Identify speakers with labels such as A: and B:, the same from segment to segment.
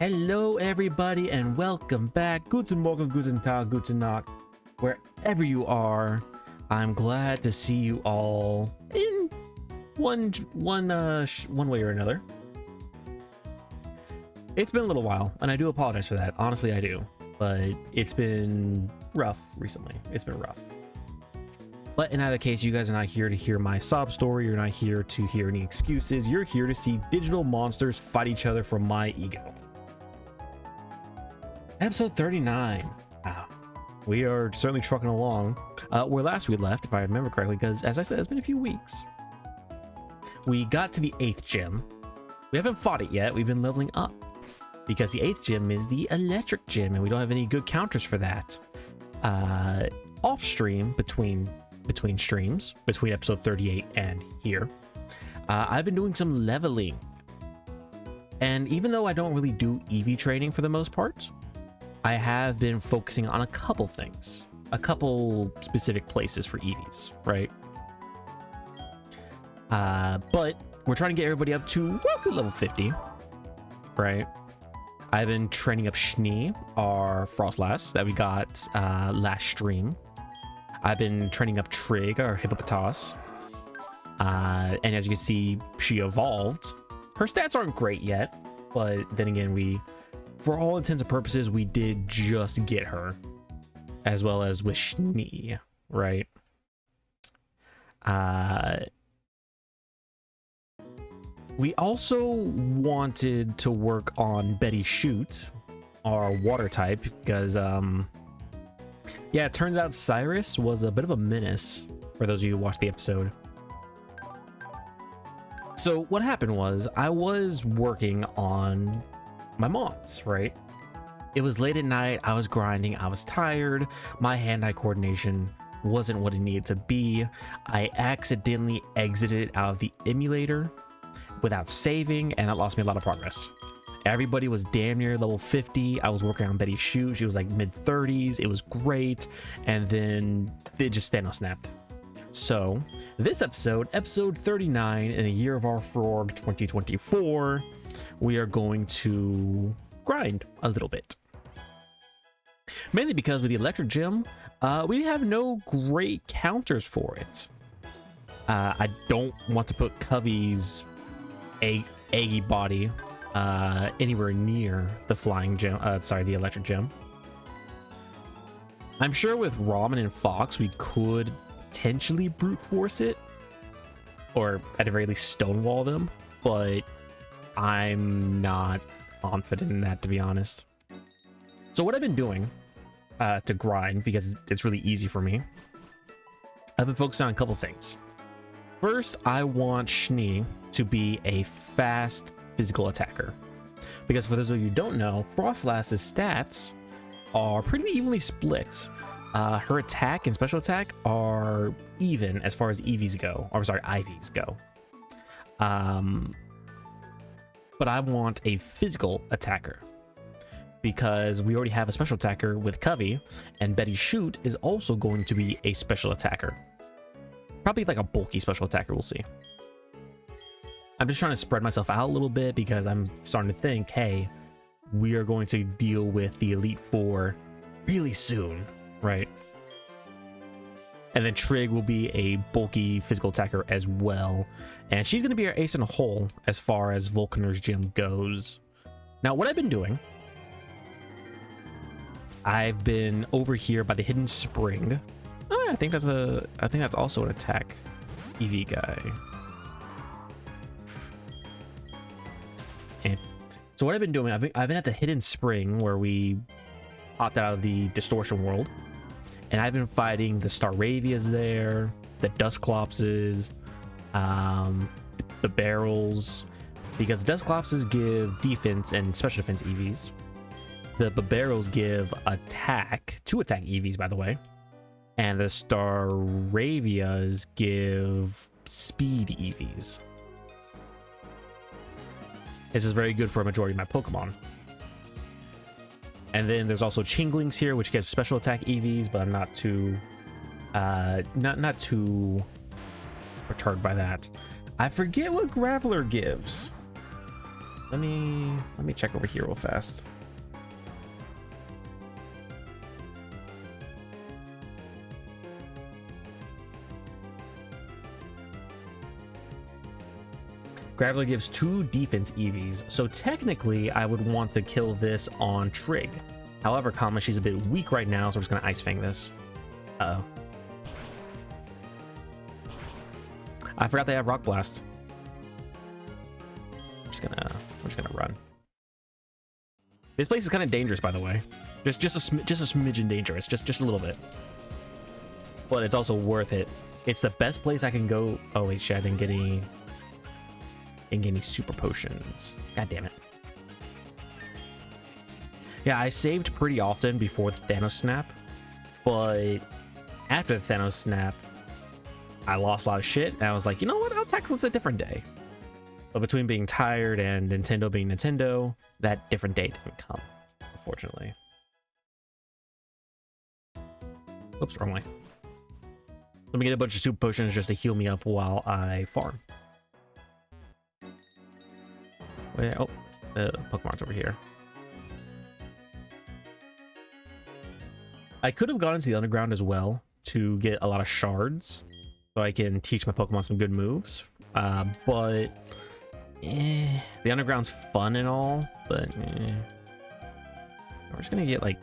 A: Hello everybody and welcome back. Guten Morgen, guten Tag, guten Nacht. Wherever you are, I'm glad to see you all in one way or another. It's been a little while and I do apologize for that. Honestly, I do. But it's been rough recently. It's been rough. But in either case, you guys are not here to hear my sob story. You're not here to hear any excuses. You're here to see digital monsters fight each other for my ego. Episode 39. Wow. We are certainly trucking along. Where last we left, if I remember correctly, because as I said, it's been a few weeks. We got to the 8th gym. We haven't fought it yet. We've been leveling up. Because the 8th gym is the electric gym, and we don't have any good counters for that. Off stream, between streams, between episode 38 and here, I've been doing some leveling. And even though I don't really do EV training for the most part, I have been focusing on a couple things, a couple specific places for EVs, right? But we're trying to get everybody up to roughly level 50, right? I've been training up Schnee, our Frostlass that we got last stream. I've been training up Trig, our Hippopotas. And as you can see, she evolved. Her stats aren't great yet, but then again, for all intents and purposes, we did just get her, as well as with Schnee, right? We also wanted to work on Betty Shoot, our water type, because yeah, it turns out Cyrus was a bit of a menace for those of you who watched the episode. So what happened was I was working on my mods, right? It was late at night, I was grinding, I was tired, my hand-eye coordination wasn't what it needed to be. I accidentally exited out of the emulator without saving, and that lost me a lot of progress. Everybody was damn near level 50. I was working on Betty Shoot. She was like mid-30s. It was great. And then it just snapped. So this episode 39 in the year of our Frorg 2024, we are going to grind a little bit. Mainly because with the electric gym, we have no great counters for it. I don't want to put Covey's eggy body anywhere near the flying gym, the electric gym. I'm sure with Ramen and Fox we could potentially brute force it, or at the very least stonewall them, but I'm not confident in that, to be honest. So what I've been doing to grind, because it's really easy for me, I've been focusing on a couple things. First, I want Schnee to be a fast physical attacker, because for those of you who don't know, Frostlass's stats are pretty evenly split. Her attack and special attack are even as far as EVs go, or sorry, IVs go. But I want a physical attacker, because we already have a special attacker with Covey, and Betty Shoot is also going to be a special attacker. Probably like a bulky special attacker, we'll see. I'm just trying to spread myself out a little bit because I'm starting to think, hey, we are going to deal with the Elite Four really soon, right? And then Trig will be a bulky physical attacker as well. And she's going to be our ace in a hole as far as Vulcaner's gym goes. Now, what I've been doing, I've been over here by the Hidden Spring. Oh, I think that's also an attack EV guy. And so what I've been doing, I've been at the Hidden Spring where we popped out of the Distortion world, and I've been fighting the Staravias there, the Dusclopses, the Barrels, because the Dusclopses give defense and special defense EVs. The Barrels give attack, 2 attack EVs, by the way. And the Staravias give speed EVs. This is very good for a majority of my Pokemon. And then there's also Chinglings here, which gives special attack EVs, but I'm not too not too perturbed by that. I forget what Graveler gives. Let me check over here real fast. Graveler gives 2 defense EVs, so technically I would want to kill this on Trig. However, she's a bit weak right now, so we're just gonna Ice Fang this. Uh-oh. I forgot they have Rock Blast. We're just gonna run. This place is kind of dangerous, by the way. Just a smidgen dangerous, just a little bit. But it's also worth it. It's the best place I can go. Oh wait, shit, I didn't get any super potions. God damn it. Yeah, I saved pretty often before the Thanos snap, but after the Thanos snap, I lost a lot of shit, and I was like, you know what? I'll tackle this a different day. But between being tired and Nintendo being Nintendo, that different day didn't come, unfortunately. Oops, wrong way. Let me get a bunch of super potions just to heal me up while I farm. Wait, oh, Pokemon's over here. I could have gone into the underground as well to get a lot of shards, so I can teach my Pokemon some good moves. But the underground's fun and all, but we're just gonna get like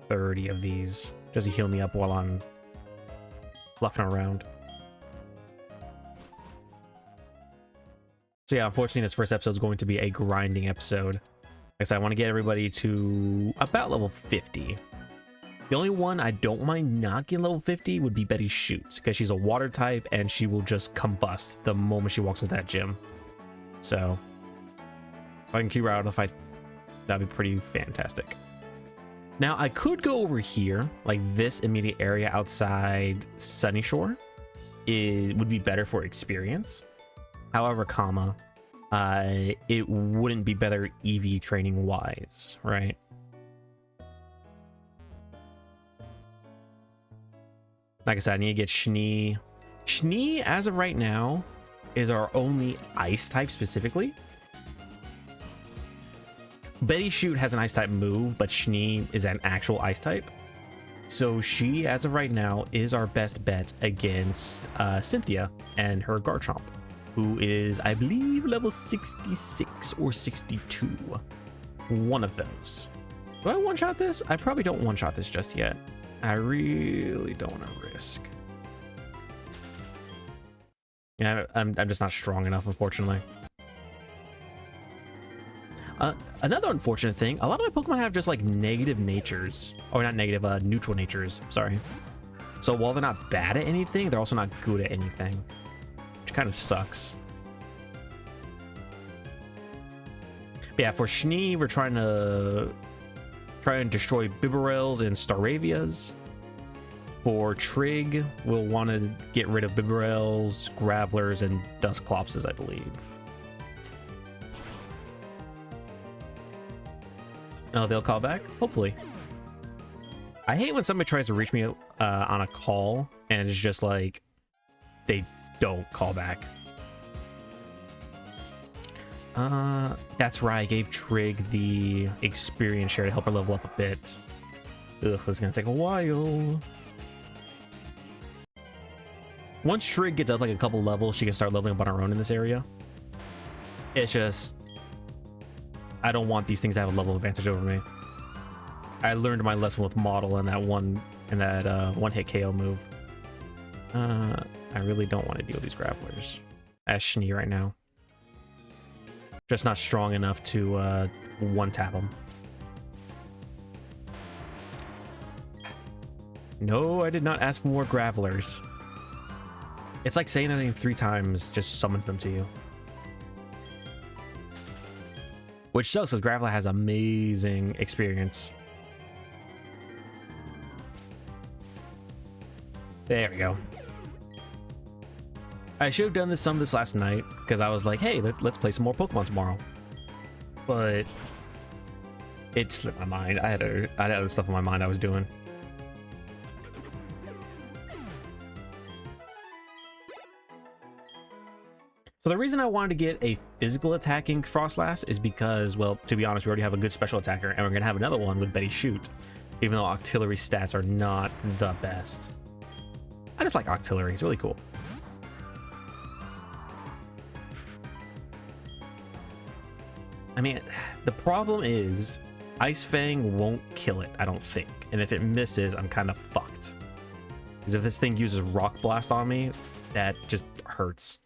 A: 30 of these just to heal me up while I'm fluffing around. So yeah, unfortunately, this first episode is going to be a grinding episode. Like I said, I want to get everybody to about level 50. The only one I don't mind not getting level 50 would be Betty Shoots, because she's a water type and she will just combust the moment she walks into that gym. So if I can keep her out of the fight, that'd be pretty fantastic. Now I could go over here, like this immediate area outside Sunny Shore would be better for experience. However, it wouldn't be better EV training wise, right? Like I said, I need to get Schnee. Schnee, as of right now, is our only ice type specifically. Betty Shoot has an ice type move, but Schnee is an actual ice type. So she, as of right now, is our best bet against Cynthia and her Garchomp, who is, I believe, level 66 or 62. One of those. Do I one-shot this? I probably don't one-shot this just yet. I really don't want to risk. Yeah, I'm just not strong enough, unfortunately. Another unfortunate thing, a lot of my Pokemon have just like negative natures, or not negative, neutral natures, sorry. So while they're not bad at anything, they're also not good at anything, which kind of sucks. But yeah, for Schnee, we're trying to destroy Bibarels and Staravias. For Trig, we'll want to get rid of Bibarels, Gravelers, and Dusclopses, I believe. Oh, they'll call back? Hopefully. I hate when somebody tries to reach me on a call, and it's just like, they don't call back. That's right, I gave Trig the experience share to help her level up a bit. Ugh, this is gonna take a while. Once Trig gets up like a couple levels, she can start leveling up on her own in this area. It's just, I don't want these things to have a level advantage over me. I learned my lesson with Model and that one hit KO move. I really don't want to deal with these Grapplers as Schnee right now. Just not strong enough to one tap them. No, I did not ask for more Gravelers. It's like saying that name 3 times just summons them to you. Which sucks because Graveler has amazing experience. There we go. I should have done some of this last night because I was like, hey, let's play some more Pokemon tomorrow. But it slipped my mind. I had other stuff on my mind I was doing. So the reason I wanted to get a physical attacking Frostlass is because, well, to be honest, we already have a good special attacker, and we're gonna have another one with Betty Shoot, even though artillery stats are not the best. I just like artillery, it's really cool. I mean, the problem is Ice Fang won't kill it, I don't think. And if it misses, I'm kind of fucked. Because if this thing uses Rock Blast on me, that just hurts.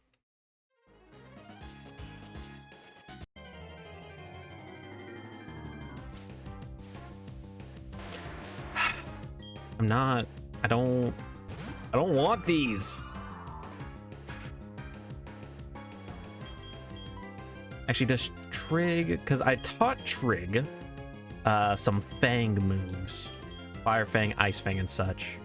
A: I don't want these. Actually, does Trig, because I taught Trig some Fang moves. Fire Fang, Ice Fang, and such.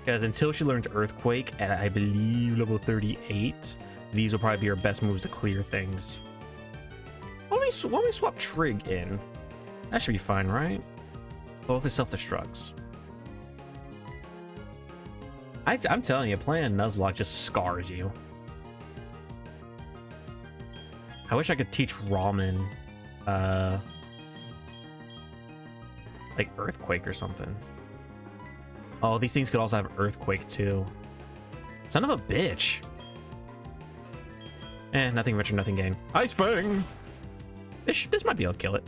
A: Because until she learns Earthquake at, I believe, level 38, these will probably be her best moves to clear things. Why don't we swap Trig in? That should be fine, right? Oh, if it self-destructs. I'm telling you, playing Nuzlocke just scars you. I wish I could teach Ramen, like Earthquake or something. Oh, these things could also have Earthquake too. Son of a bitch. Nothing venture, nothing gain. Ice Fang! This might be able to kill it.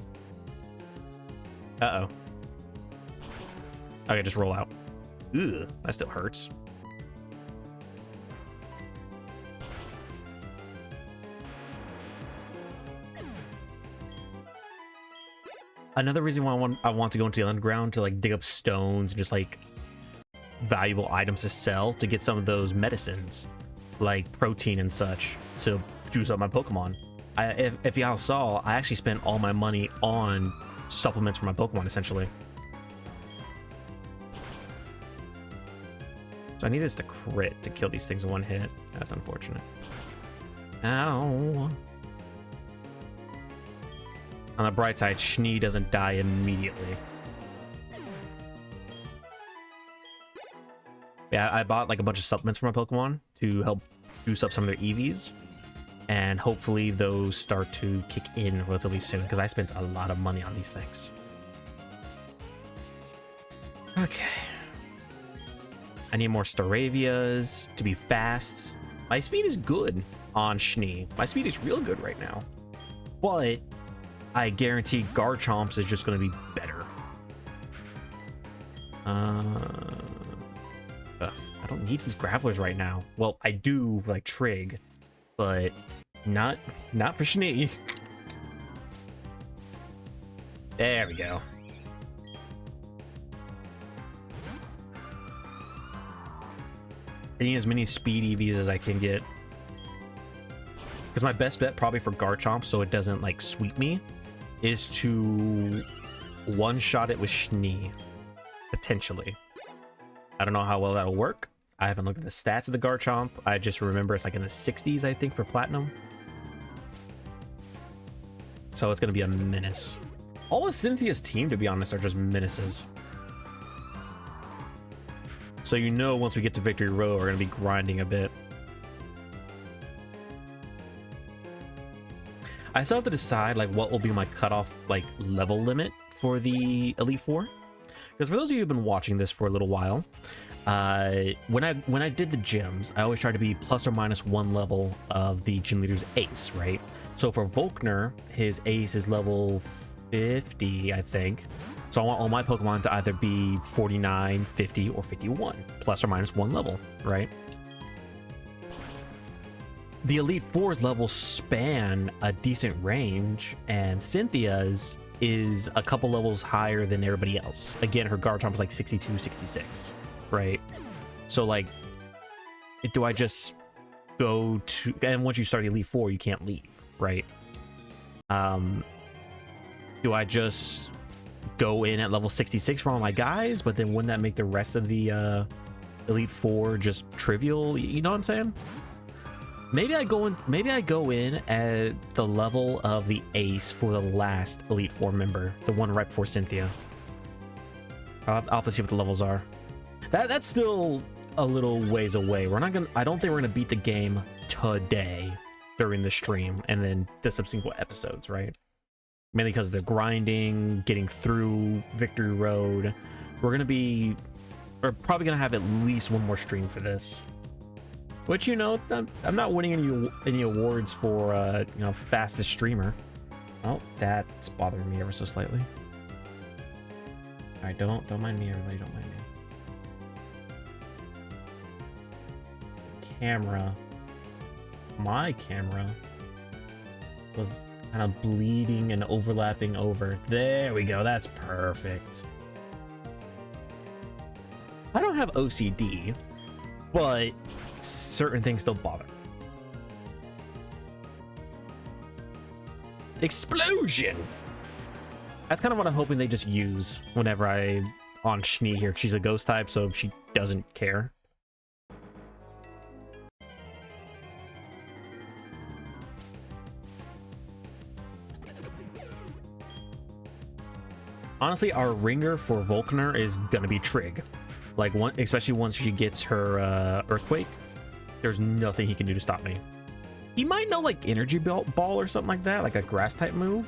A: Uh-oh. Okay, just roll out. Ugh, that still hurts. Another reason why I want to go into the underground to like dig up stones and just like valuable items to sell to get some of those medicines like protein and such to juice up my Pokemon. If y'all saw, I actually spent all my money on supplements for my Pokemon essentially. So I need this to crit to kill these things in one hit. That's unfortunate. Ow. On the bright side, Schnee doesn't die immediately. Yeah, I bought like a bunch of supplements for my Pokemon to help juice up some of their EVs. And hopefully those start to kick in relatively soon because I spent a lot of money on these things. Okay. I need more Staravias to be fast. My speed is good on Schnee. My speed is real good right now. But I guarantee Garchomp's is just going to be better. I don't need these Gravelers right now. Well, I do like Trig, but not for Schnee. There we go. I need as many speed EVs as I can get. Because my best bet probably for Garchomp, so it doesn't like sweep me, is to one-shot it with Schnee. Potentially. I don't know how well that'll work. I haven't looked at the stats of the Garchomp. I just remember it's like in the 60s, I think, for Platinum. So it's going to be a menace. All of Cynthia's team, to be honest, are just menaces. So you know once we get to Victory Road, we're going to be grinding a bit. I still have to decide like what will be my cutoff like level limit for the Elite Four. Because for those of you who've been watching this for a little while, when I did the gyms, I always tried to be plus or minus one level of the gym leader's ace, right? So for Volkner, his ace is level 50, I think. So I want all my Pokemon to either be 49, 50, or 51, plus or minus one level, right? The Elite Four's levels span a decent range, and Cynthia's is a couple levels higher than everybody else. Again, her Garchomp is like 62, 66, right? So like, do I just go to, and once you start Elite Four, you can't leave, right? Do I just go in at level 66 for all my guys, but then wouldn't that make the rest of the Elite Four just trivial? You know what I'm saying? Maybe I go in at the level of the ace for the last Elite Four member, the one right before Cynthia. I'll have to see what the levels are. That's still a little ways away. I don't think we're gonna beat the game today during the stream and then the subsequent episodes, right? Mainly because of the grinding, getting through Victory Road. We're probably gonna have at least one more stream for this. Which, you know, I'm not winning any awards for you know, fastest streamer. Oh, that's bothering me ever so slightly. All right, don't mind me, everybody. Don't mind me. My camera was kind of bleeding and overlapping over. There we go. That's perfect. I don't have OCD, but certain things still bother. Explosion! That's kind of what I'm hoping they just use whenever I on Schnee here. She's a ghost type, so she doesn't care. Honestly, our ringer for Volkner is gonna be Trig. Like, especially once she gets her Earthquake, there's nothing he can do to stop me. He might know, like, Energy Ball or something like that, like a grass type move,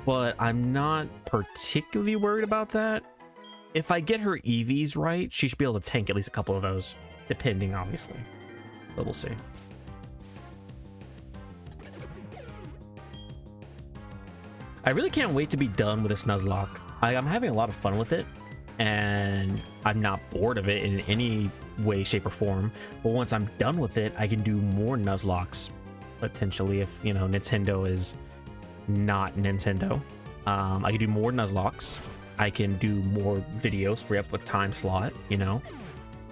A: but I'm not particularly worried about that. If I get her EVs right, she should be able to tank at least a couple of those, depending, obviously. But we'll see. I really can't wait to be done with this Nuzlocke. I'm having a lot of fun with it, and I'm not bored of it in any way, shape, or form. But once I'm done with it, I can do more Nuzlockes, potentially, if, you know, Nintendo is not Nintendo. I can do more Nuzlockes. I can do more videos, free up a time slot, you know.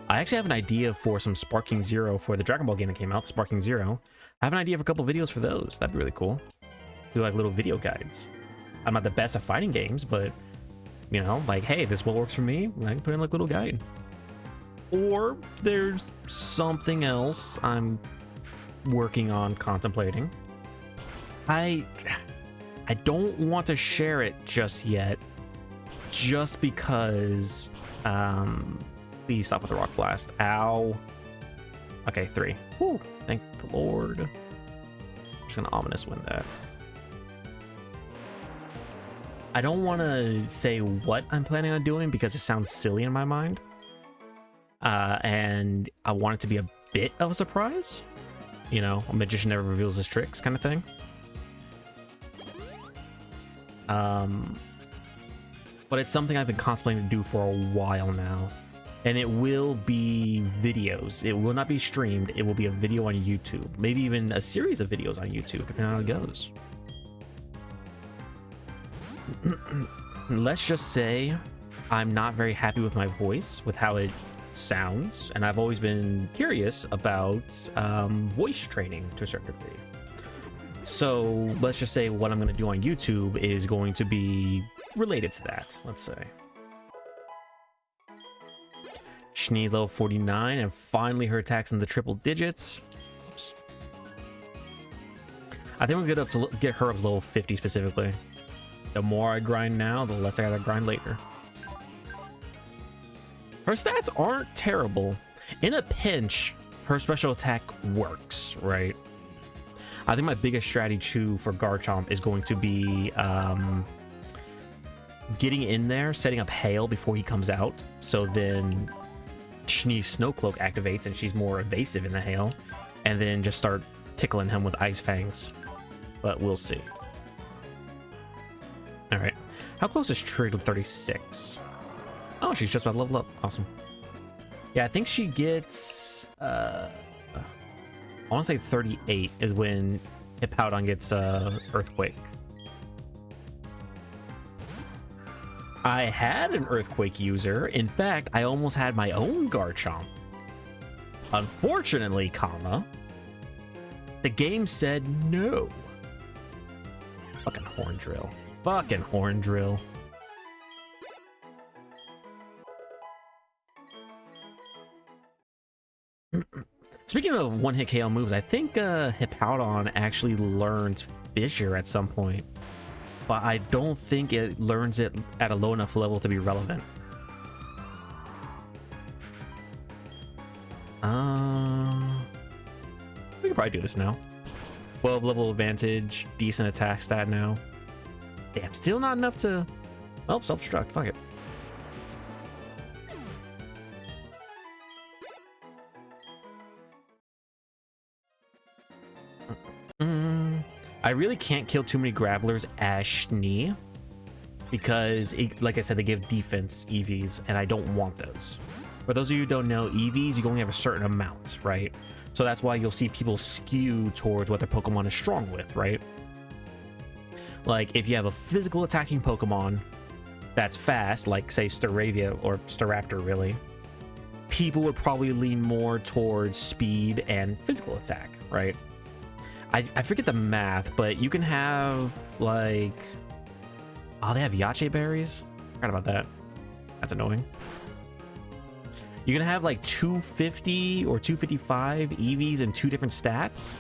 A: I actually have an idea for some Sparking Zero for the Dragon Ball game that came out, Sparking Zero. I have an idea of a couple videos for those. That'd be really cool. Do like little video guides. I'm not the best at fighting games, but, you know, like, hey, this is what works for me. I can put in like a little guide. Or there's something else I'm working on contemplating. I don't want to share it just yet, just because, please stop with the rock blast. Ow. Okay, 3. Whew, thank the Lord. I'm just gonna ominous win that. I don't want to say what I'm planning on doing because it sounds silly in my mind. And I want it to be a bit of a surprise. You know, a magician never reveals his tricks kind of thing. But it's something I've been contemplating to do for a while now. And it will be videos. It will not be streamed. It will be a video on YouTube. Maybe even a series of videos on YouTube, depending on how it goes. Let's just say I'm not very happy with my voice, with how it sounds, and I've always been curious about voice training to a certain degree. So let's just say what I'm going to do on YouTube is going to be related to that, let's say. Schnee's level 49, and finally her attacks in the triple digits. Oops. I think we'll get her up to level 50 specifically. The more I grind now, the less I gotta grind later. Her stats aren't terrible. In a pinch, her special attack works, right? I think my biggest strategy too for Garchomp is going to be getting in there, setting up Hail before he comes out, so then Schnee's Snow Cloak activates and she's more evasive in the Hail, and then just start tickling him with Ice Fangs. But we'll see. All right, how close is Trig to 36? Oh, she's just about to level up. Awesome. Yeah, I think she gets I want to say 38 is when Hippowdon gets Earthquake. I had an Earthquake user. In fact, I almost had my own Garchomp. Unfortunately, the game said no. Fucking Horn Drill. Fucking Horn Drill. Speaking of one-hit KO moves, I think Hippowdon actually learns Fissure at some point, but I don't think it learns it at a low enough level to be relevant. We can can probably do this now. 12 level advantage, decent attack stat now. Damn, still not enough to... Well, self-destruct, fuck it. I really can't kill too many grapplers as Schnee because, like I said, they give defense EVs, and I don't want those. For those of you who don't know, EVs, you only have a certain amount, right? So that's why you'll see people skew towards what their Pokemon is strong with, right? Like, if you have a physical attacking Pokemon that's fast, like, say, Staravia or Staraptor, really, people would probably lean more towards speed and physical attack, right? I forget the math, but you can have, like... Oh, they have Yache berries? Forgot about that. That's annoying. You can have, like, 250 or 255 EVs in 2 different stats,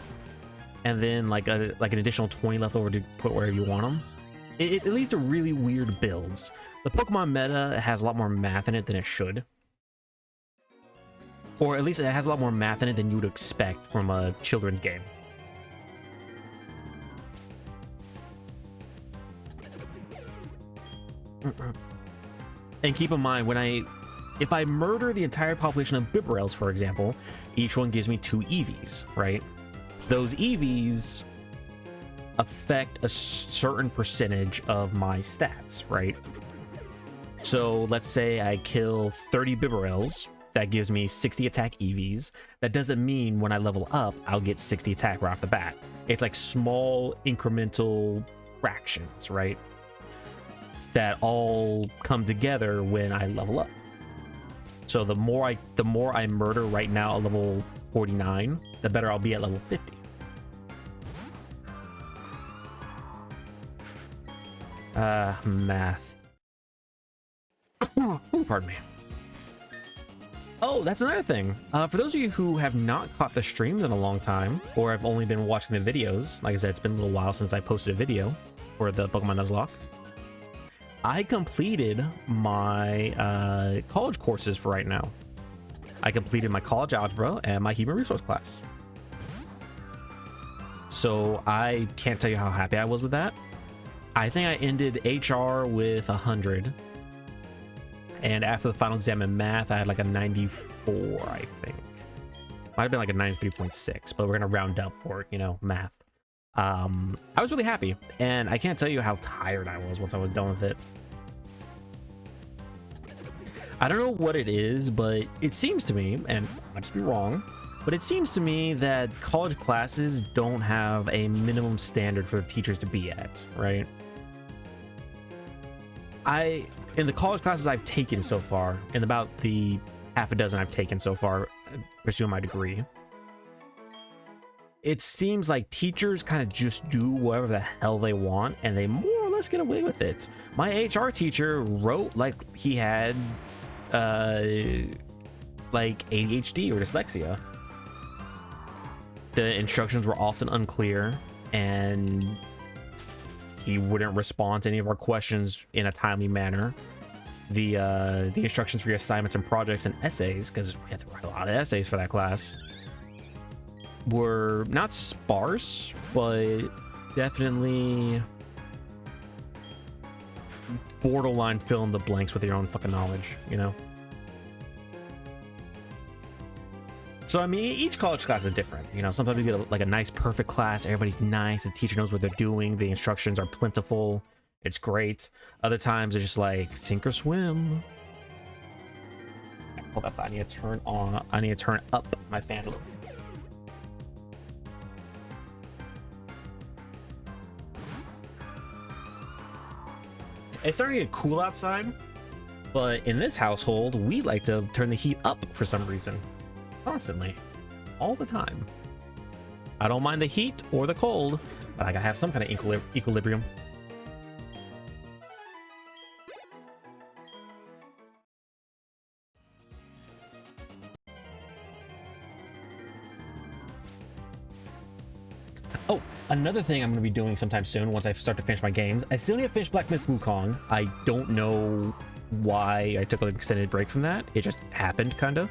A: and then, like an additional 20 left over to put wherever you want them. It leads to really weird builds. The Pokemon meta has a lot more math in it than it should. Or at least it has a lot more math in it than you would expect from a children's game. And keep in mind, if I murder the entire population of Bibarels, for example, each one gives me 2 EVs, right? Those EVs affect a certain percentage of my stats, right? So let's say I kill 30 Bibarels, that gives me 60 attack EVs. That doesn't mean when I level up, I'll get 60 attack right off the bat. It's like small incremental fractions, right? That all come together when I level up. So the more I murder right now at level 49, the better I'll be at level 50. Math. Pardon me. Oh, that's another thing. For those of you who have not caught the streams in a long time, or have only been watching the videos, like I said, it's been a little while since I posted a video for the Pokemon Nuzlocke. I completed my college courses for right now. I completed my college algebra and my human resource class. So I can't tell you how happy I was with that. I think I ended HR with 100. And after the final exam in math, I had like a 94, I think. Might have been like a 93.6, but we're going to round up for, you know, math. I was really happy, and I can't tell you how tired I was once I was done with it. I don't know what it is, but it seems to me, and I might just be wrong, but it seems to me that college classes don't have a minimum standard for teachers to be at, right? In the college classes I've taken so far, in about the half a dozen I've taken so far, pursuing my degree, it seems like teachers kind of just do whatever the hell they want, and they more or less get away with it. My HR teacher wrote like he had like ADHD or dyslexia. The instructions were often unclear, and he wouldn't respond to any of our questions in a timely manner. The instructions for your assignments and projects and essays, because we had to write a lot of essays for that class, were not sparse, but definitely borderline fill in the blanks with your own fucking knowledge, you know? So, I mean, each college class is different, you know? Sometimes you get like a nice, perfect class, everybody's nice, the teacher knows what they're doing, the instructions are plentiful, it's great. Other times, it's just like, sink or swim. Hold up, I need to turn up my fan a little bit. It's starting to get cool outside, but in this household, we like to turn the heat up for some reason. Constantly. All the time. I don't mind the heat or the cold, but I gotta have some kind of equilibrium. Oh, another thing I'm going to be doing sometime soon once I start to finish my games. I still need to finish Black Myth Wukong. I don't know why I took an extended break from that. It just happened, kind of.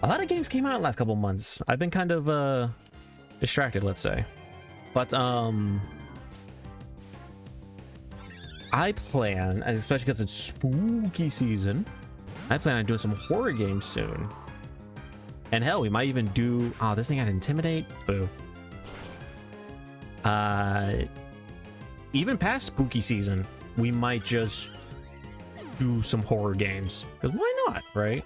A: A lot of games came out in the last couple months. I've been kind of distracted, let's say. But I plan, especially because it's spooky season, I plan on doing some horror games soon. And hell, we might even do, oh, this thing had Intimidate. Boo. Even past spooky season, we might just do some horror games, because why not, right?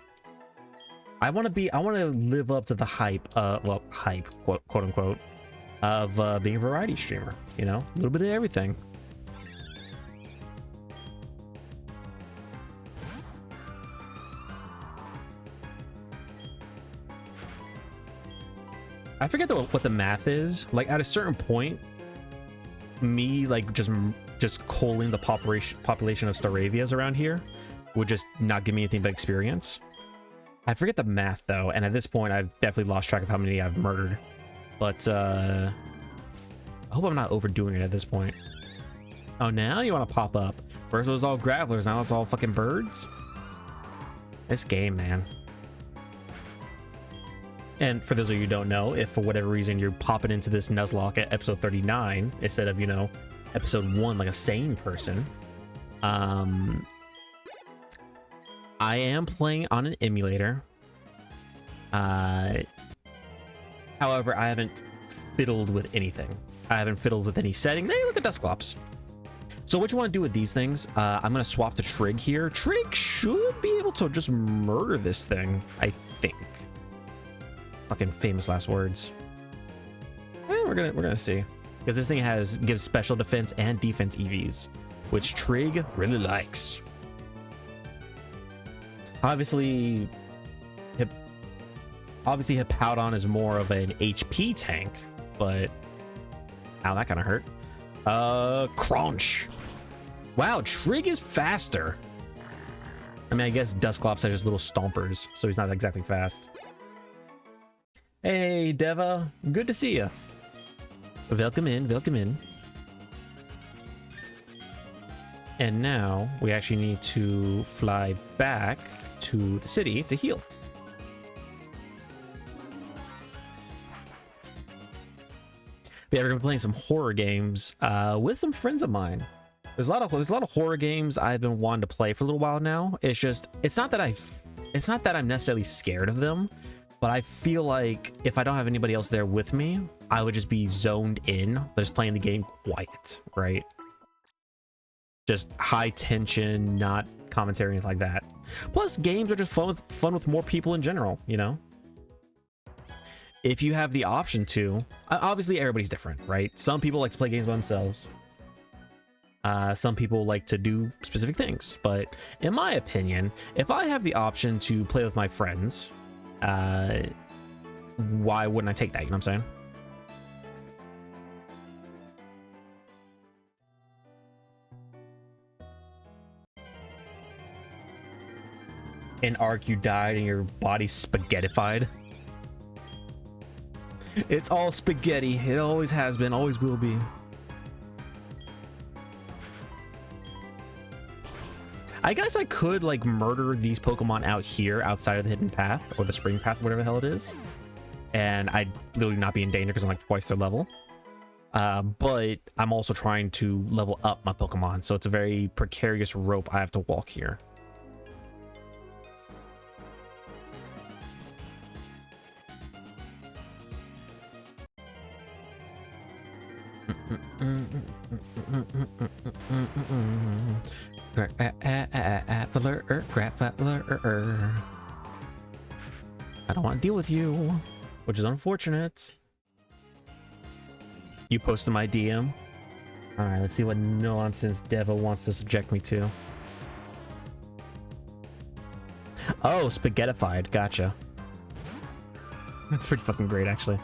A: I want to live up to the hype, well, hype, quote unquote, of being a variety streamer, you know, a little bit of everything. I forget what the math is. Like at a certain point, me like just culling the population of Staravias around here would just not give me anything but experience. I forget the math though, and at this point I've definitely lost track of how many I've murdered. But I hope I'm not overdoing it at this point. Oh, now you want to pop up. First it was all gravelers, now it's all fucking birds. This game, man. And for those of you who don't know, if for whatever reason you're popping into this Nuzlocke at episode 39 instead of, you know, episode 1 like a sane person, I am playing on an emulator. However, I haven't fiddled with anything. I haven't fiddled with any settings. Hey, look at Dusclops. So what you want to do with these things, I'm going to swap to Trig here. Trig should be able to just murder this thing, I think. Fucking famous last words. We're gonna see, because this thing gives special defense and defense EVs, which Trig really likes. Obviously Hippowdon is more of an HP tank, but ow, that kind of hurt. Crunch. Wow, Trig is faster. I mean, I guess Dusclops are just little stompers, so he's not exactly fast. Hey, Deva, good to see you. Welcome in, welcome in. And now we actually need to fly back to the city to heal. But yeah, we're gonna be playing some horror games with some friends of mine. There's a lot of horror games I've been wanting to play for a little while now. It's not that I'm necessarily scared of them, but I feel like if I don't have anybody else there with me, I would just be zoned in, just playing the game quiet, right? Just high tension, not commentary, anything like that. Plus, games are just fun with more people in general, you know? If you have the option to, obviously everybody's different, right? Some people like to play games by themselves. Some people like to do specific things, but in my opinion, if I have the option to play with my friends, why wouldn't I take that? You know what I'm saying? In Ark, you died and your body's spaghettified. It's all spaghetti. It always has been, always will be. I guess I could like murder these Pokemon out here outside of the hidden path or the spring path, whatever the hell it is, and I'd literally not be in danger because I'm like twice their level. But I'm also trying to level up my Pokemon, so it's a very precarious rope I have to walk here. I don't want to deal with you, which is unfortunate. You posted my DM. All right, let's see what nonsense Deva wants to subject me to. Oh, spaghettified. Gotcha. That's pretty fucking great, actually.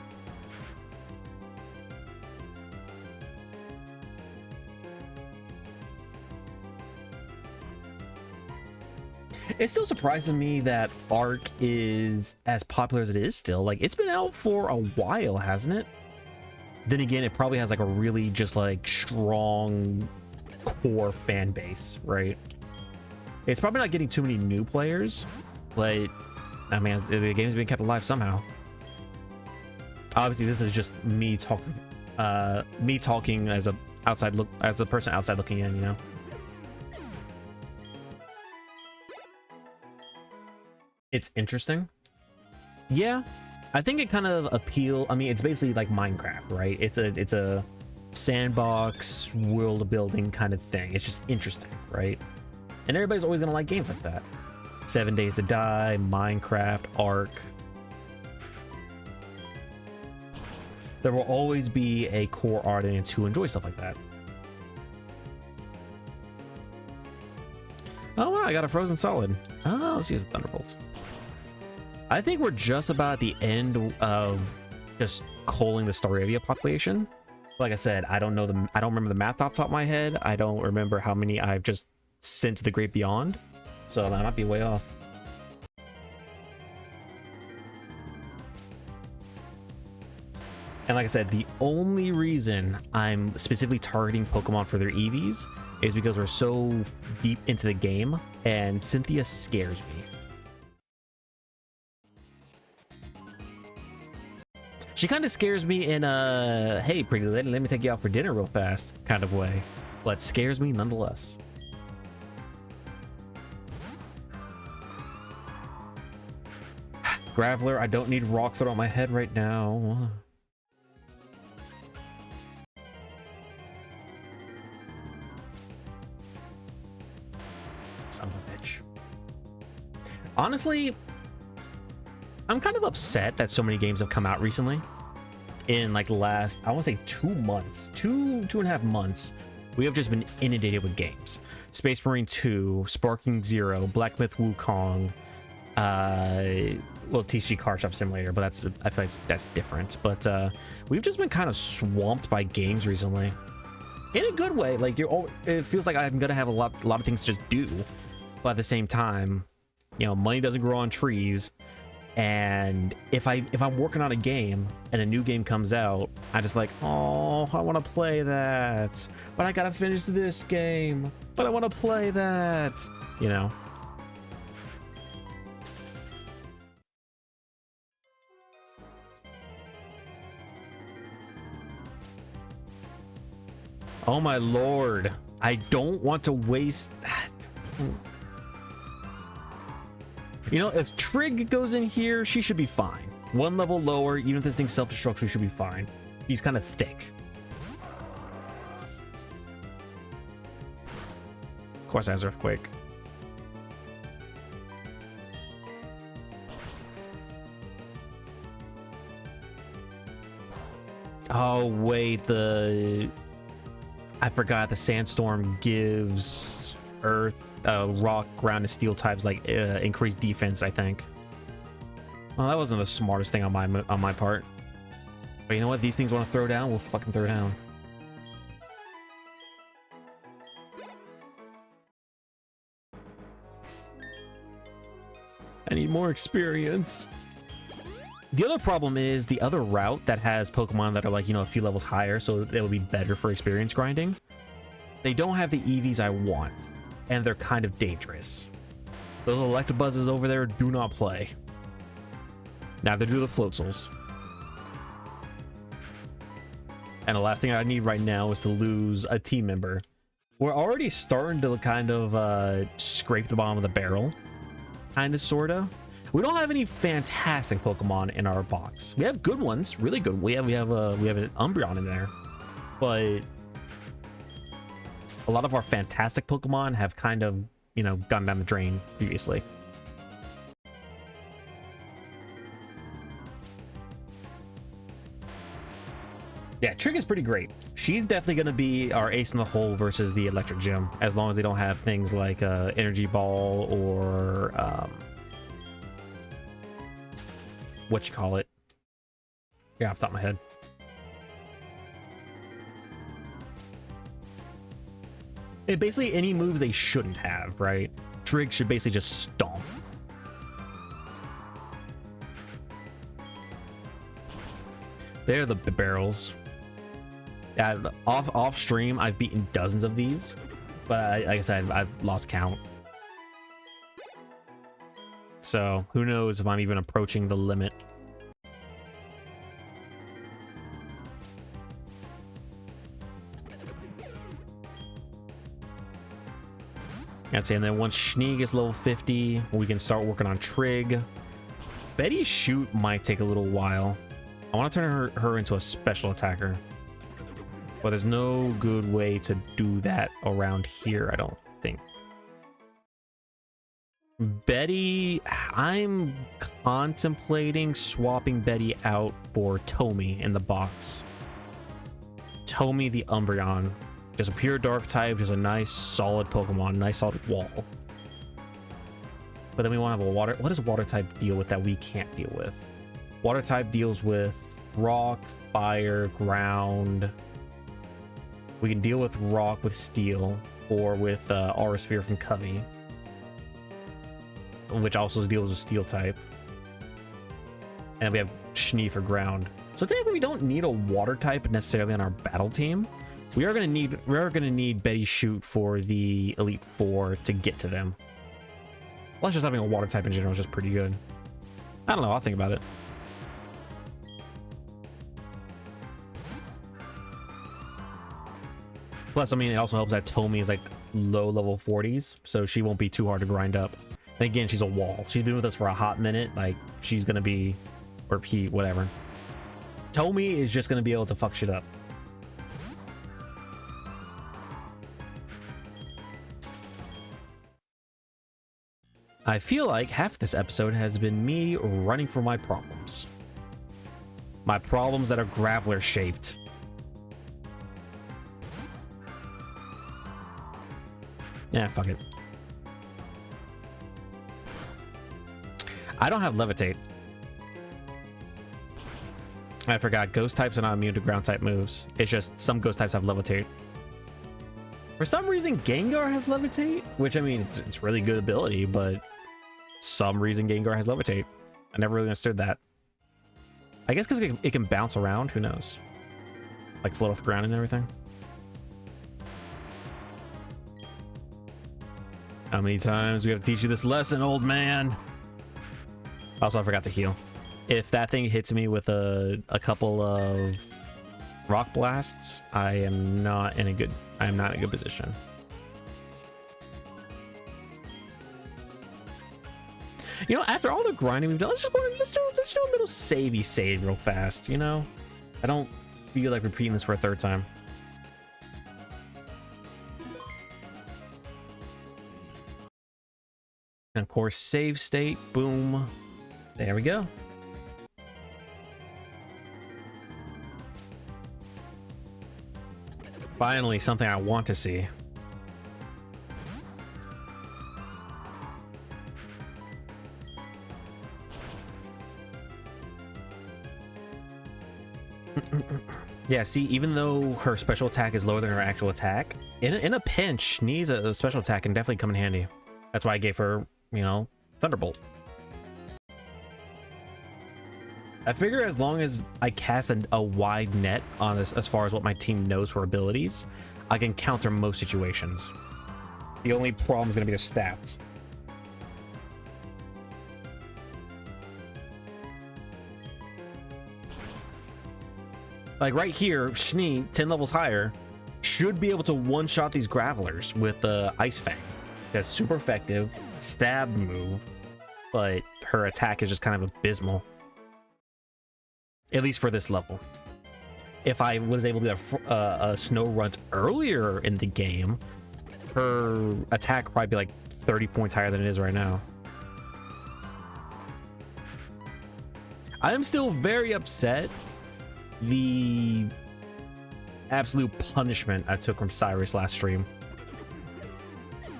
A: It still surprises me that Ark is as popular as it is still. Like, it's been out for a while, hasn't it? Then again, it probably has like a really just like strong core fan base, right? It's probably not getting too many new players, but I mean, the game's being kept alive somehow. Obviously, this is just me talking, as a person outside looking in, you know. It's interesting. Yeah, I think it kind of I mean, it's basically like Minecraft, right? It's a sandbox world building kind of thing. It's just interesting, right? And everybody's always gonna like games like that. 7 Days to Die, Minecraft, Ark. There will always be a core audience who enjoys stuff like that. Oh wow, I got a frozen solid. Oh, let's use the thunderbolts. I think we're just about at the end of just culling the Staravia population. Like I said, I don't remember the math off the top of my head. I don't remember how many I've just sent to the great beyond. So I might be way off. And like I said, the only reason I'm specifically targeting Pokemon for their EVs is because we're so deep into the game, and Cynthia scares me. She kind of scares me in a, hey, pretty lady, let me take you out for dinner real fast kind of way, but scares me nonetheless. Graveler, I don't need rock thrown on my head right now. Son of a bitch. Honestly, I'm kind of upset that so many games have come out recently. In like the last, I want to say 2 months, two and a half months, we have just been inundated with games. Space Marine 2, Sparking Zero, Black Myth Wukong, well, TCG Card Shop Simulator, but I feel like that's different. But we've just been kind of swamped by games recently, in a good way. Like it feels like I'm gonna have a lot of things to just do, but at the same time, you know, money doesn't grow on trees. And if I'm working on a game and a new game comes out, I just like, oh, I want to play that, but I gotta finish this game, but I want to play that, you know. Oh my lord, I don't want to waste that. You know, if Trig goes in here, she should be fine. 1 level lower, even if this thing's self-destruct, she should be fine. She's kind of thick. Of course, it has Earthquake. Oh, wait, I forgot the Sandstorm gives Earth, rock, ground, and steel types like increased defense, I think. Well, that wasn't the smartest thing on my part. But you know what? These things want to throw down, we'll fucking throw down. I need more experience. The other problem is the other route that has Pokemon that are like, you know, a few levels higher, so they will be better for experience grinding. They don't have the EVs I want, and they're kind of dangerous. Those Electabuzzes over there do not play. Neither do the Floatzels. And the last thing I need right now is to lose a team member. We're already starting to kind of scrape the bottom of the barrel. Kind of, sorta. We don't have any fantastic Pokemon in our box. We have good ones, really good. We have an Umbreon in there, but a lot of our fantastic Pokemon have kind of, you know, gone down the drain previously. Yeah, Trig is pretty great. She's definitely going to be our ace in the hole versus the Electric Gym, as long as they don't have things like Energy Ball or what you call it. Yeah, off the top of my head. It basically any moves they shouldn't have, right? Trig should basically just stomp. They're the barrels. Yeah, off stream, I've beaten dozens of these, but like I said, I've lost count. So who knows if I'm even approaching the limit. That's it. And then once Schnee gets level 50, we can start working on Trig. Betty's shoot might take a little while. I want to turn her into a special attacker, but there's no good way to do that around here, I don't think. Betty, I'm contemplating swapping Betty out for Tomy in the box. Tomy the Umbreon. Just a pure dark type, just a nice solid Pokemon, nice solid wall. But then we want to have a water. What does water type deal with that we can't deal with? Water type deals with rock, fire, ground. We can deal with rock with steel or with Aura Sphere from Covey, which also deals with steel type. And we have Schnee for ground. So technically we don't need a water type necessarily on our battle team. We are gonna need Betty shoot for the Elite Four to get to them. Plus just having a water type in general is just pretty good. I don't know, I'll think about it. Plus, I mean, it also helps that Tomy is like low level 40s, so she won't be too hard to grind up. And again, she's a wall. She's been with us for a hot minute. Like, she's gonna be, or Pete, whatever. Tomy is just gonna be able to fuck shit up. I feel like half this episode has been me running from my problems. My problems that are Graveler shaped. Yeah, fuck it. I don't have Levitate. I forgot, ghost types are not immune to ground type moves. It's just some ghost types have Levitate. For some reason, Gengar has Levitate, which, I mean, it's really good ability, but some reason Gengar has Levitate. I never really understood that. I guess because it can bounce around, who knows? Like float off the ground and everything. How many times we have to teach you this lesson, old man? Also, I forgot to heal. If that thing hits me with a couple of rock blasts, I am not in a good position. You know, after all the grinding we've done, let's do a little save real fast, you know? I don't feel like repeating this for a third time. And of course, save state, boom. There we go. Finally, something I want to see. Yeah, see, even though her special attack is lower than her actual attack, in a pinch, needs a special attack can definitely come in handy. That's why I gave her, you know, Thunderbolt. I figure as long as I cast a wide net on this, as far as what my team knows for abilities, I can counter most situations. The only problem is going to be the stats. Like right here, Schnee, 10 levels higher, should be able to one-shot these Gravelers with the Ice Fang. That's super effective, stab move, but her attack is just kind of abysmal. At least for this level. If I was able to get a Snow Runt earlier in the game, her attack would probably be like 30 points higher than it is right now. I am still very upset. The absolute punishment I took from Cyrus last stream.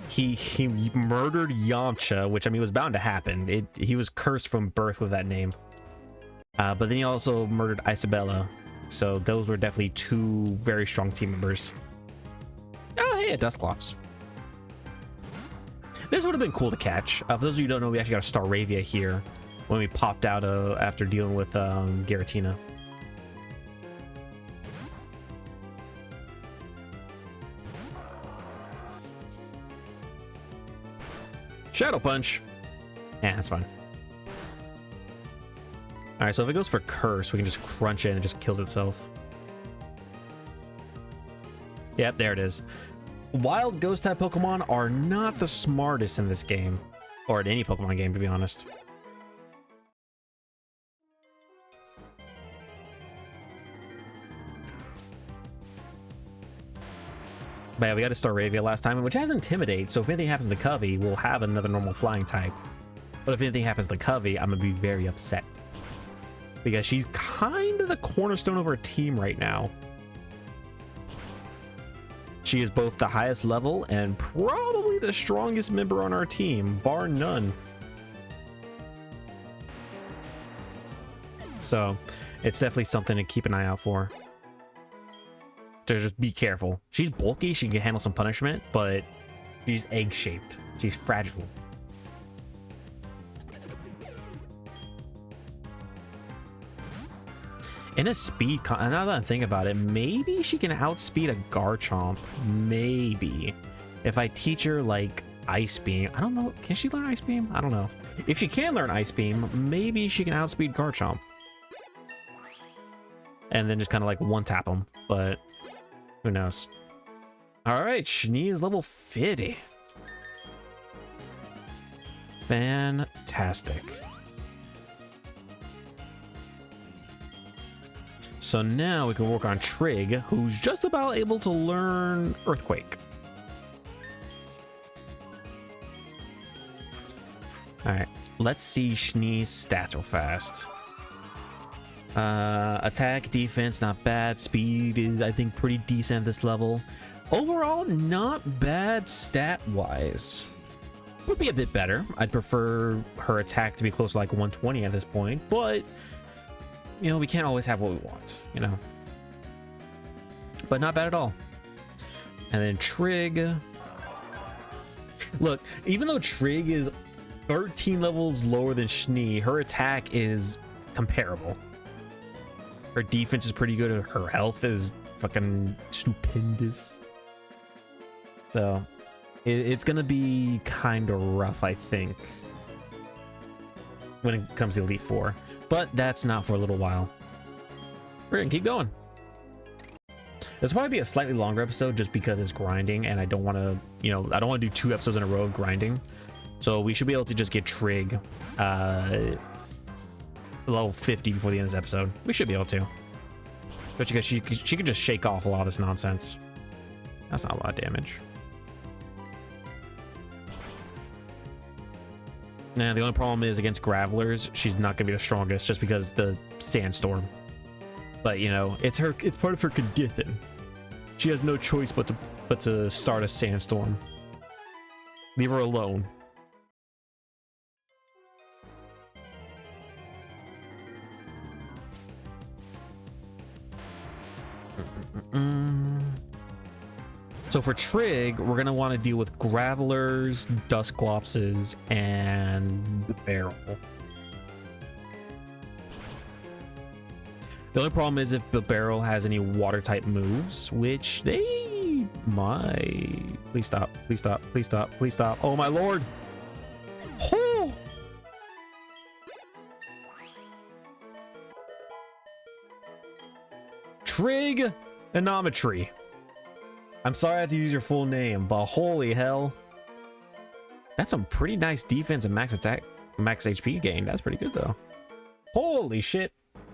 A: He murdered Yamcha, which I mean was bound to happen. He was cursed from birth with that name. But then he also murdered Isabella. So those were definitely two very strong team members. Oh, hey, a Dusclops. This would have been cool to catch. For those of you who don't know, we actually got a Staravia here when we popped out after dealing with Giratina. Shadow Punch. Yeah, that's fine. All right, so if it goes for Curse, we can just crunch it and it just kills itself. Yep, there it is. Wild ghost type Pokemon are not the smartest in this game, or in any Pokemon game, to be honest. But yeah, we got to Staravia last time, which has Intimidate, so if anything happens to Covey, we'll have another normal flying type. But if anything happens to Covey, I'm going to be very upset. Because she's kind of the cornerstone of our team right now. She is both the highest level and probably the strongest member on our team, bar none. So it's definitely something to keep an eye out for. To just be careful. She's bulky, she can handle some punishment, but she's egg-shaped. She's fragile. In a speed, now that I'm thinking about it, maybe she can outspeed a Garchomp. Maybe. If I teach her, like, Ice Beam. I don't know. Can she learn Ice Beam? I don't know. If she can learn Ice Beam, maybe she can outspeed Garchomp. And then just kind of, like, one-tap him. But who knows? All right, Schnee is level 50. Fantastic. So now we can work on Trig, who's just about able to learn Earthquake. All right, let's see Schnee's stats real fast. Attack, defense, not bad. Speed is, I think, pretty decent at this level. Overall, not bad stat-wise. Would be a bit better. I'd prefer her attack to be close to like 120 at this point, but you know, we can't always have what we want, you know. But not bad at all. And then Trig. Look, even though Trig is 13 levels lower than Schnee, her attack is comparable. Her defense is pretty good. Her health is fucking stupendous. So it's gonna be kind of rough, I think, when it comes to Elite Four. But that's not for a little while. We're gonna keep going. This will probably be a slightly longer episode just because it's grinding, and I don't want to, you know, I don't want to do 2 episodes in a row of grinding. So we should be able to just get Trig level 50 before the end of this episode. We should be able to. Especially because she can just shake off a lot of this nonsense. That's not a lot of damage. Now, the only problem is against Gravelers, she's not going to be the strongest just because the Sandstorm. But, you know, it's part of her condition. She has no choice but to start a Sandstorm. Leave her alone. So for Trig, we're gonna want to deal with Gravelers, Dusclopses, and the Barrel. The only problem is if the Barrel has any water type moves, which they might. Please stop, please stop, please stop, please stop. Oh my lord. Oh. Trig Anometry. I'm sorry I have to use your full name, but holy hell. That's some pretty nice defense and max attack, max HP gain. That's pretty good though. Holy shit.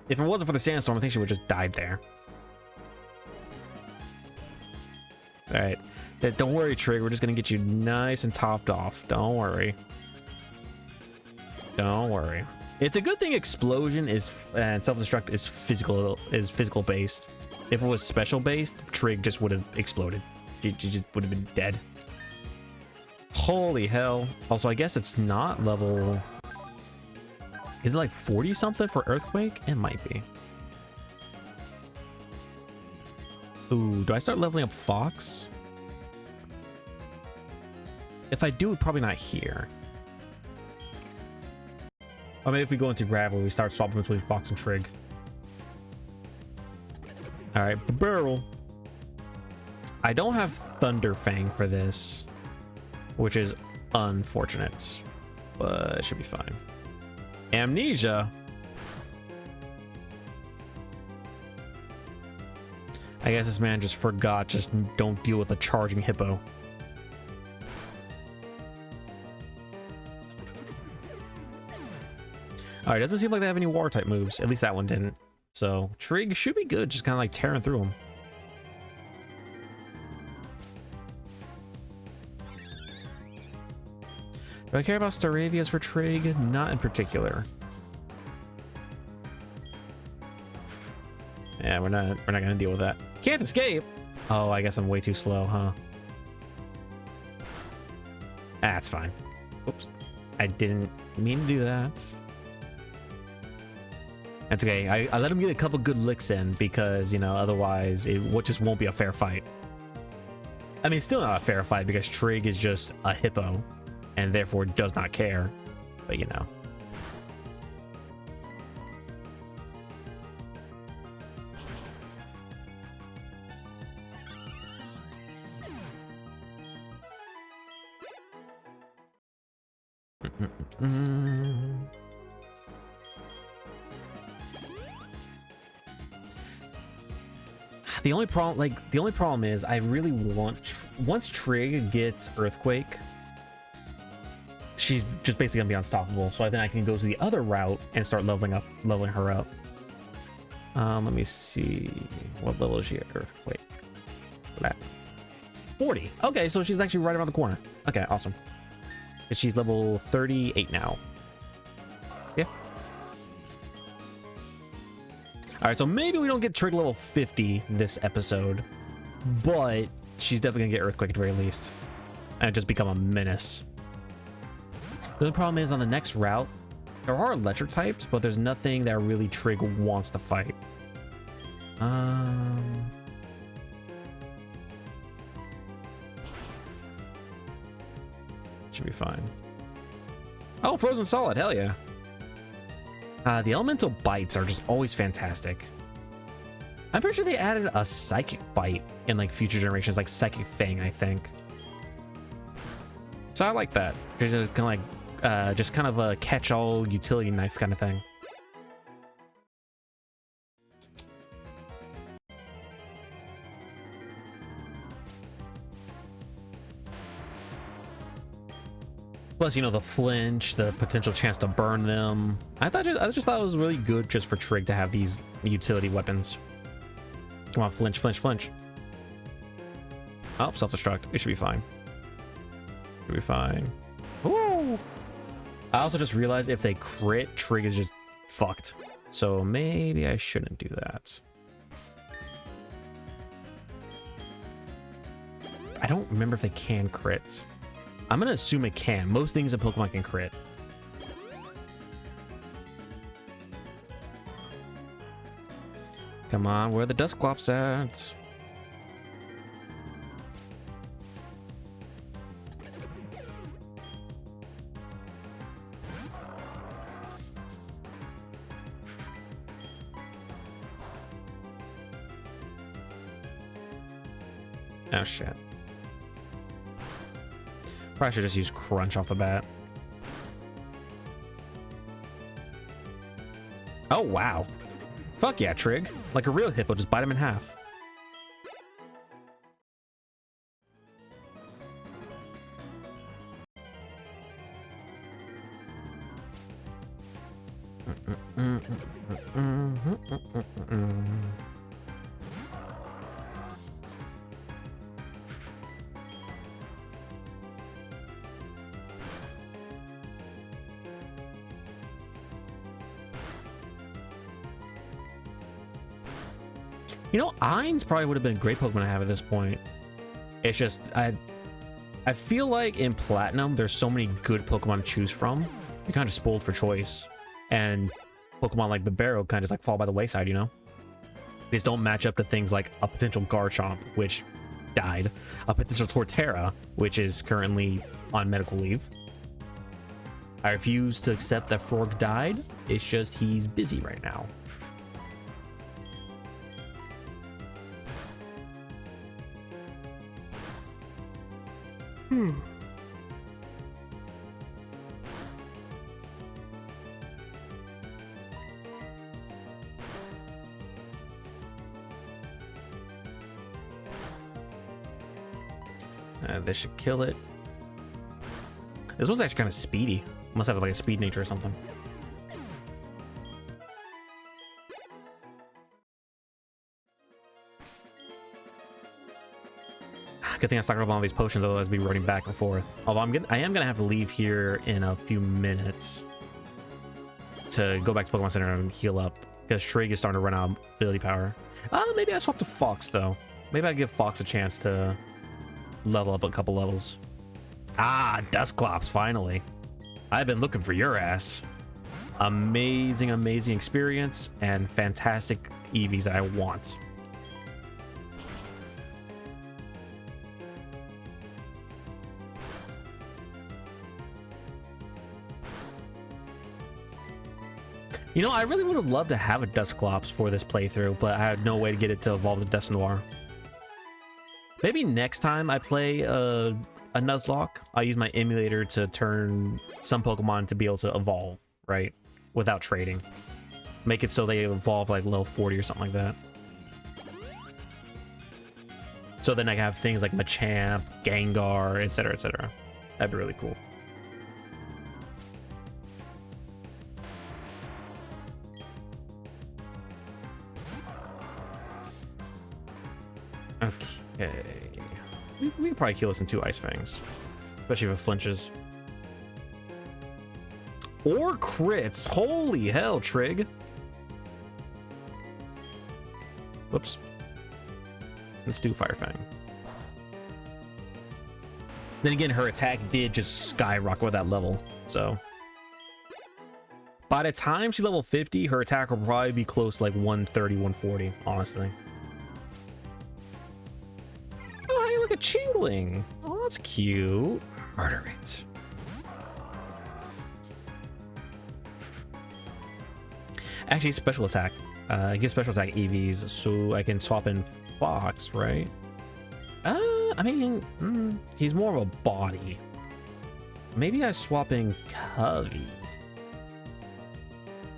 A: If it wasn't for the Sandstorm, I think she would have just died there. All right. Don't worry, Trig. We're just going to get you nice and topped off. Don't worry. Don't worry. It's a good thing Explosion is and Self-Destruct is physical based. If it was special based, Trig just would have exploded. She just would have been dead. Holy hell. Also, I guess it's not level... Is it like 40 something for Earthquake? It might be. Ooh, do I start leveling up Fox? If I do, probably not here. Or maybe if we go into Gravel, we start swapping between Fox and Trig. All right, Barrel. I don't have Thunder Fang for this, which is unfortunate, but it should be fine. Amnesia. I guess this man just forgot, just don't deal with a charging hippo. Alright, doesn't seem like they have any water type moves. At least that one didn't. So, Trig should be good, just kind of like tearing through them. Do I care about Staravias for Trig? Not in particular. Yeah, we're not gonna deal with that. Can't escape! Oh, I guess I'm way too slow, huh? That's fine. Oops. I didn't mean to do that. That's okay. I let him get a couple good licks in because, you know, otherwise it just won't be a fair fight. I mean, it's still not a fair fight because Trig is just a hippo and therefore does not care. But, you know. The only problem is I really want, once Trig gets Earthquake, she's just basically gonna be unstoppable. So I think I can go to the other route and start leveling her up. Let me see, what level is she at Earthquake? 40. Okay, so she's actually right around the corner. Okay, awesome. She's level 38 now. Yeah. All right, so maybe we don't get Trig level 50 this episode, but she's definitely gonna get Earthquake at the very least and just become a menace. The only problem is on the next route, there are electric types, but there's nothing that really Trig wants to fight. Should be fine. Oh, Frozen Solid, hell yeah. The elemental bites are just always fantastic. I'm pretty sure they added a psychic bite in like future generations, like Psychic Fang, I think. So I like that. Just kind of a catch-all utility knife kind of thing. Plus, you know, the flinch, the potential chance to burn them. I just thought it was really good just for Trig to have these utility weapons. Come on, flinch, flinch, flinch. Oh, self-destruct. It should be fine. Should be fine. Ooh! I also just realized if they crit, Trig is just fucked. So maybe I shouldn't do that. I don't remember if they can crit. I'm gonna assume it can. Most things in Pokemon can crit. Come on, where are the Dusclops at? Oh shit. Probably should just use Crunch off the bat. Oh, wow. Fuck yeah, Trig. Like a real hippo, just bite him in half. You know, Ainz probably would have been a great Pokemon to have at this point. It's just, I feel like in Platinum, there's so many good Pokemon to choose from. You're kind of spoiled for choice. And Pokemon like Bibarel kind of just like fall by the wayside, you know? These don't match up to things like a potential Garchomp, which died. A potential Torterra, which is currently on medical leave. I refuse to accept that Frorg died. It's just he's busy right now. This should kill it. This one's actually kind of speedy. Must have like a speed nature or something. Good thing I stocked up on all these potions, otherwise I'd be running back and forth. Although I am gonna have to leave here in a few minutes to go back to Pokemon Center and heal up, because Trig is starting to run out of ability power. Maybe I swap to Fox though. Maybe I give Fox a chance to level up a couple levels. Dusclops, finally. I've been looking for your ass. Amazing, amazing experience and fantastic EVs that I want. You know, I really would have loved to have a Dusclops for this playthrough, but I had no way to get it to evolve to Dusknoir. Maybe next time I play a Nuzlocke, I'll use my emulator to turn some Pokemon to be able to evolve, right? Without trading. Make it so they evolve like level 40 or something like that. So then I can have things like Machamp, Gengar, etc., etc. That'd be really cool. Okay. We can probably kill this in 2 Ice Fangs. Especially if it flinches. Or crits. Holy hell, Trig. Whoops. Let's do Fire Fang. Then again, her attack did just skyrocket with that level. So by the time she's level 50, her attack will probably be close to like 130, 140, honestly. Oh, hey, look at Chingling. Oh, that's cute. Murder it. Actually, special attack. Give special attack EVs, so I can swap in Fox, right? I mean, he's more of a body. Maybe I swap in Covey.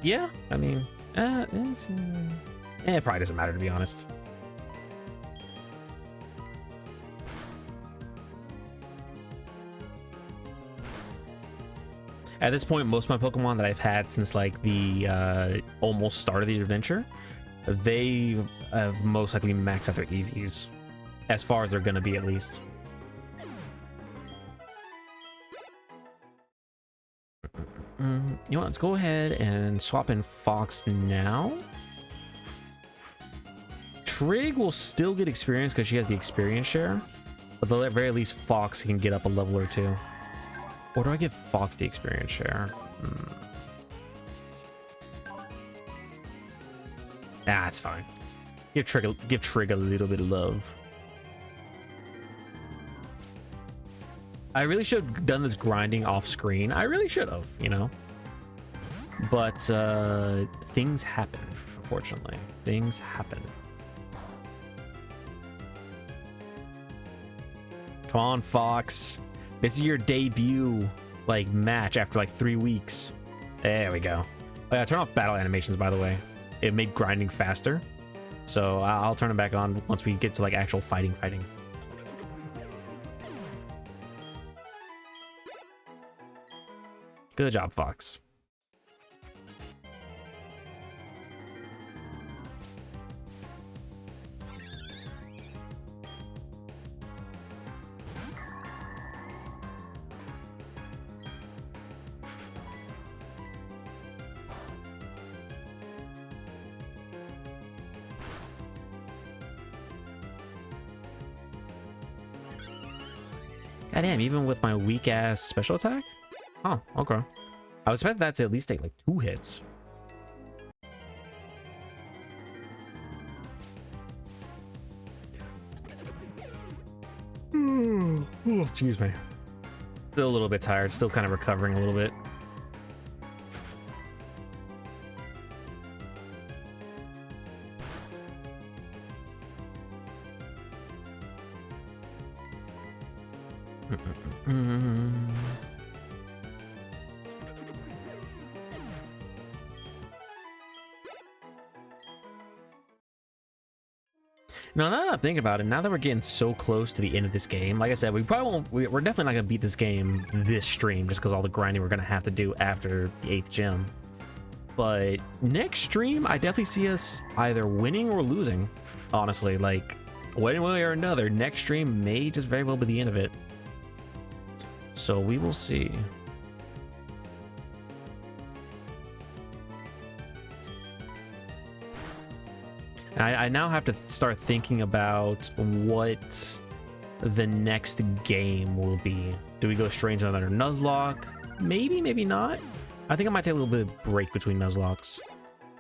A: Yeah, I mean, it probably doesn't matter, to be honest. At this point, most of my Pokemon that I've had since like the almost start of the adventure, they have most likely maxed out their EVs, as far as they're gonna be at least. You know what, let's go ahead and swap in Fox now. Trig will still get experience because she has the experience share, but at the very least Fox can get up a level or 2. Or do I give Fox the experience share? Nah, it's fine. Give Trig a little bit of love. I really should have done this grinding off screen. I really should have, you know. But things happen, unfortunately. Things happen. Come on, Fox. This is your debut, like, match after like 3 weeks. There we go. Oh, yeah, turn off battle animations, by the way. It made grinding faster. So I'll turn it back on once we get to like actual fighting. Good job, Fox. Goddamn, even with my weak ass special attack? Oh, okay. I was expecting that to at least take like 2 hits. Oh, excuse me. Still a little bit tired, still kind of recovering a little bit. No, now that I'm thinking about it, now that we're getting so close to the end of this game, like I said, we probably won't, we're definitely not gonna beat this game this stream just because all the grinding we're gonna have to do after the 8th gym. But next stream, I definitely see us either winning or losing. Honestly, like one way or another, next stream may just very well be the end of it. So we will see. I now have to start thinking about what the next game will be. Do we go straight into another Nuzlocke? Maybe, maybe not. I think I might take a little bit of break between Nuzlockes,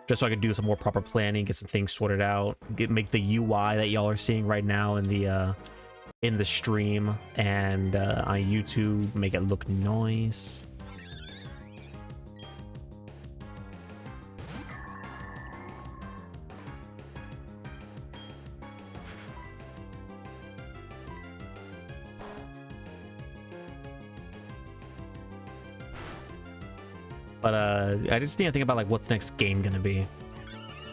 A: just so I could do some more proper planning, get some things sorted out, make the UI that y'all are seeing right now in the stream and on YouTube, make it look nice. But I just need to think about like what's the next game gonna be.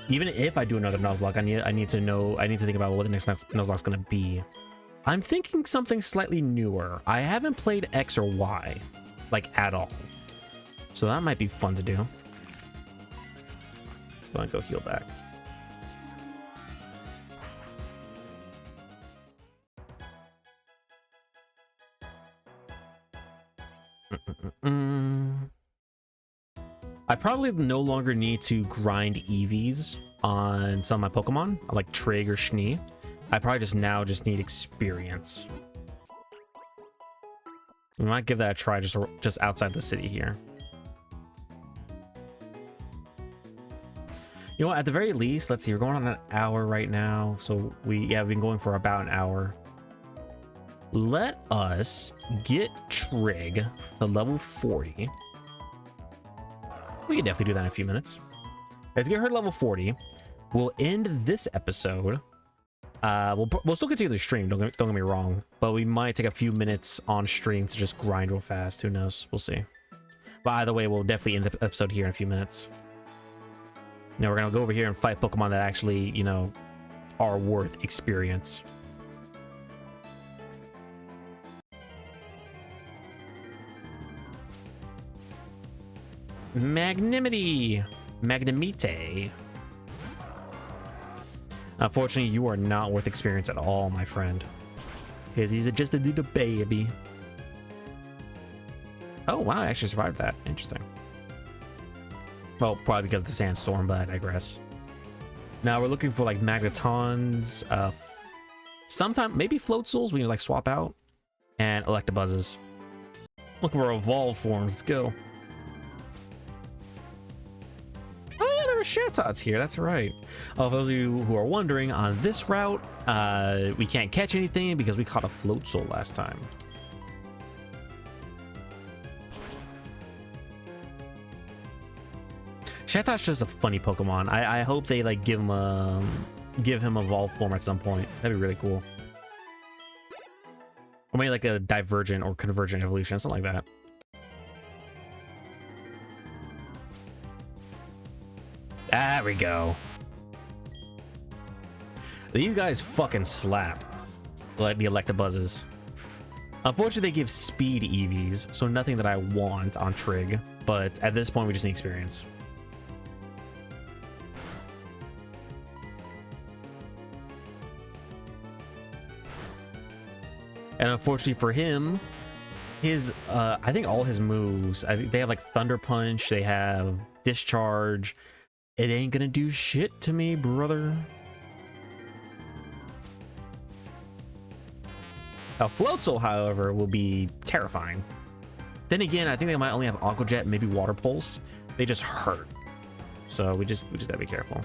A: Even if I do another Nuzlocke, I need to think about what the next Nuzlocke's gonna be. I'm thinking something slightly newer. I haven't played X or Y like at all, so that might be fun to do. I'm gonna go heal back. I probably no longer need to grind EVs on some of my Pokemon, like Trig or Schnee. I probably just need experience. We might give that a try just outside the city here. You know what, at the very least, let's see, we're going on an hour right now. So we've been going for about an hour. Let us get Trig to level 40. We can definitely do that in a few minutes. Let's get her to level 40. We'll end this episode. We'll still continue the stream, don't get me wrong, but we might take a few minutes on stream to just grind real fast. Who knows? We'll see. But either way, we'll definitely end the episode here in a few minutes. Now we're gonna go over here and fight Pokemon that actually, you know, are worth experience. Magnanimity! Magnamite. Unfortunately, you are not worth experience at all, my friend. Because he's just a little baby. Oh, wow, I actually survived that. Interesting. Well, probably because of the sandstorm, but I digress. Now we're looking for like Magnetons, sometime maybe Float Souls we can like swap out, and Electabuzzes. Looking for evolved forms. Let's go. Oh yeah, there were Shatots here. That's right. Oh, for those of you who are wondering, on this route, we can't catch anything because we caught a Float Soul last time. Shatot's just a funny Pokemon. I hope they like give him evolved form at some point. That'd be really cool. Or maybe like a divergent or convergent evolution, something like that. There we go. These guys fucking slap. Like the Electabuzzes. Unfortunately, they give speed EVs, so nothing that I want on Trig. But at this point, we just need experience. And unfortunately for him, his I think all his moves, I think they have like Thunder Punch, they have Discharge. It ain't gonna do shit to me, brother. A Float Soul, however, will be terrifying. Then again, I think they might only have Aqua Jet, maybe Water Pulse. They just hurt. So we just gotta be careful.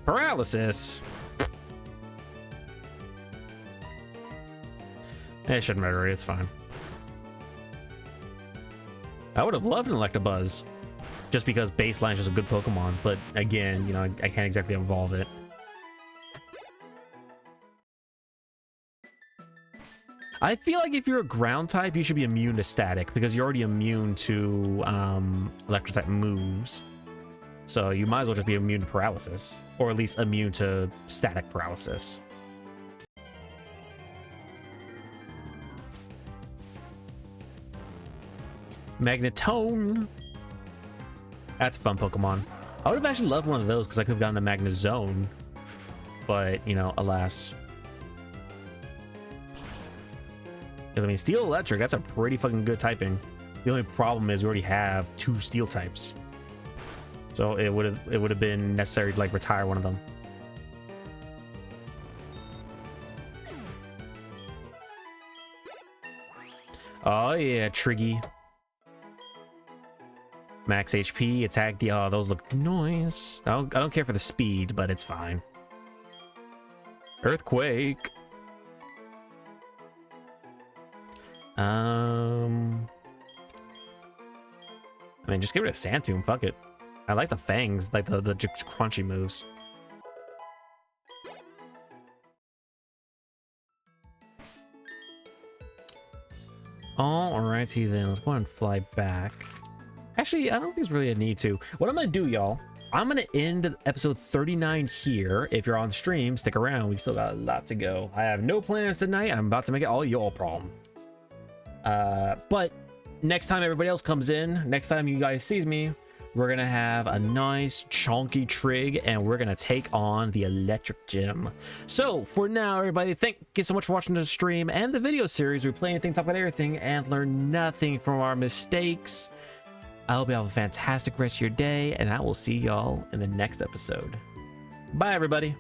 A: Paralysis. It shouldn't matter. It's fine. I would have loved an Electabuzz, just because Baseline is just a good Pokemon. But again, you know, I can't exactly evolve it. I feel like if you're a ground type, you should be immune to static because you're already immune to electric type moves. So you might as well just be immune to paralysis, or at least immune to static paralysis. Magnetone. That's a fun Pokemon. I would have actually loved one of those because I could have gotten a Magnezone. But, you know, alas. Because, I mean, Steel Electric, that's a pretty fucking good typing. The only problem is we already have 2 Steel types. So it would have been necessary to, like, retire one of them. Oh, yeah, Triggy. Max HP, attack, oh, those look nice. I don't care for the speed, but it's fine. Earthquake. I mean, just get rid of Sandtomb, fuck it. I like the fangs, like the crunchy moves. Alrighty then, let's go ahead and fly back. Actually, I don't think there's really a need to. What I'm gonna do, y'all, I'm gonna end episode 39 here. If you're on stream, stick around. We still got a lot to go. I have no plans tonight. I'm about to make it all y'all problem. But next time everybody else comes in, next time you guys sees me, we're gonna have a nice chunky trig and we're gonna take on the electric gym. So for now, everybody, thank you so much for watching the stream and the video series. We play anything, talk about everything, and learn nothing from our mistakes. I hope you have a fantastic rest of your day, and I will see y'all in the next episode. Bye, everybody.